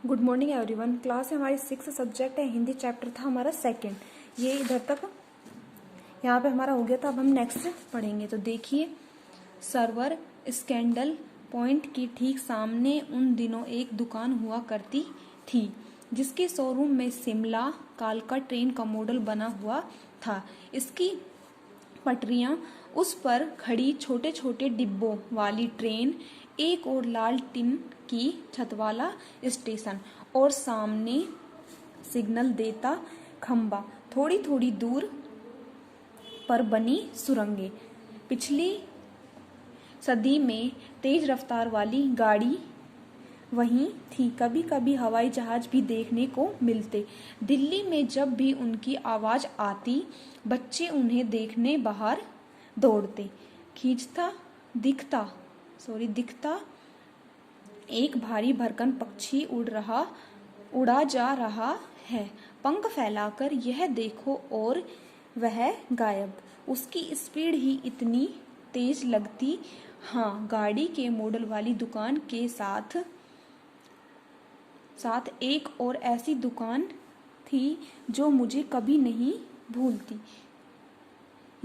Good morning everyone. Class है हमारी 6 subject है हिंदी, चैप्टर था हमारा सेकंड। ये इधर तक यहाँ पे हमारा हो गया था। अब हम नेक्स्ट पढ़ेंगे। तो देखिए, सर्वर स्कैंडल पॉइंट की ठीक सामने उन दिनों एक दुकान हुआ करती थी जिसके शोरूम में शिमला कालका ट्रेन का मॉडल बना हुआ था। इसकी पटरियां, उस पर खड़ी छोटे छोटे डिब्बों वाली ट्रेन, एक और लाल टिन की छत वाला स्टेशन और सामने सिग्नल देता खंबा, थोड़ी थोड़ी दूर पर बनी सुरंगें। पिछली सदी में तेज रफ्तार वाली गाड़ी वहीं थी। कभी कभी हवाई जहाज भी देखने को मिलते। दिल्ली में जब भी उनकी आवाज आती, बच्चे उन्हें देखने बाहर दौड़ते। दिखता एक भारी भरकम पक्षी उड़ा जा रहा है, पंख फैलाकर, यह देखो, और वह गायब। उसकी स्पीड ही इतनी तेज लगती। हाँ, गाड़ी के मॉडल वाली दुकान के साथ एक और ऐसी दुकान थी जो मुझे कभी नहीं भूलती।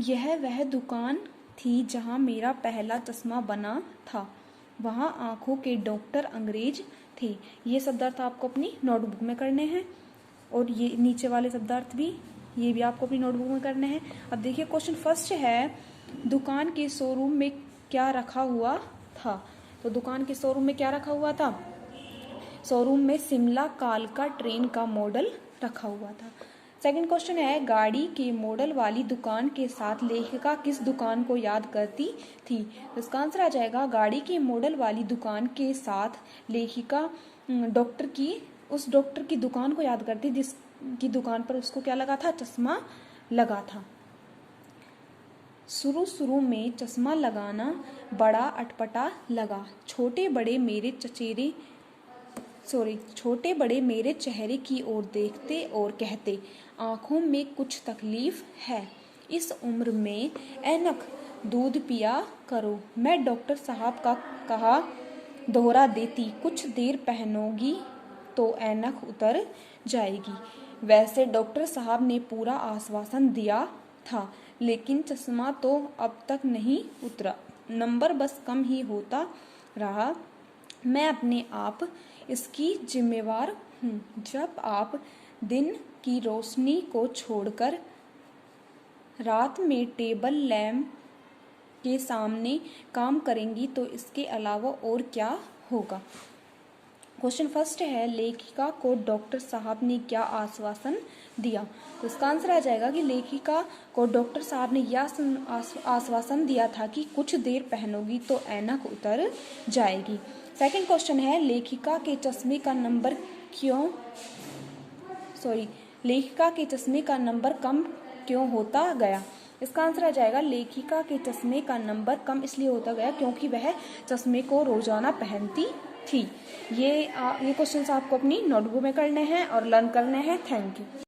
यह वह दुकान थी जहां मेरा पहला चश्मा बना था। वहां आंखों के डॉक्टर अंग्रेज थे। ये शब्दार्थ आपको अपनी नोटबुक में करने हैं और ये नीचे वाले शब्दार्थ भी, ये भी आपको अपनी नोटबुक में करने हैं। अब देखिए, क्वेश्चन फर्स्ट है, दुकान के शोरूम में क्या रखा हुआ था। तो दुकान के शोरूम में क्या रखा हुआ था? शोरूम में शिमला कालका ट्रेन का मॉडल रखा हुआ था। सेकंड क्वेश्चन है, गाड़ी के मॉडल वाली दुकान के साथ लेखिका किस दुकान को याद करती थी। तो इसका आंसर आ जाएगा, गाड़ी के मॉडल वाली दुकान के साथ लेखिका उस डॉक्टर की दुकान को याद करती जिसकी दुकान पर उसको क्या लगा था? चश्मा लगा था। शुरू में चश्मा लगाना बड़ा अटपटा लगा। छोटे बड़े मेरे चेहरे की ओर देखते और कहते, आंखों में कुछ तकलीफ है, इस उम्र में ऐनक दूध पिया करो। मैं डॉक्टर साहब का कहा दोहरा देती, कुछ देर पहनोगी तो ऐनक उतर जाएगी। वैसे डॉक्टर साहब ने पूरा आश्वासन दिया था, लेकिन चश्मा तो अब तक नहीं उतरा, नंबर बस कम ही होता रहा। मैं अपने आप इसकी जिम्मेवार हूँ। जब आप दिन की रोशनी को छोड़कर रात में टेबल लैंप के सामने काम करेंगी तो इसके अलावा और क्या होगा। क्वेश्चन फर्स्ट है, लेखिका को डॉक्टर साहब ने क्या आश्वासन दिया। तो इसका आंसर आ जाएगा कि लेखिका को डॉक्टर साहब ने यह आश्वासन दिया था कि कुछ देर पहनोगी तो ऐनक उतर जाएगी। सेकंड क्वेश्चन है, लेखिका के चश्मे का नंबर कम क्यों होता गया। इसका आंसर आ जाएगा, लेखिका के चश्मे का नंबर कम इसलिए होता गया क्योंकि वह चश्मे को रोजाना पहनती थी। ये क्वेश्चंस आपको अपनी नोटबुक में करने हैं और लर्न करने हैं। Thank you.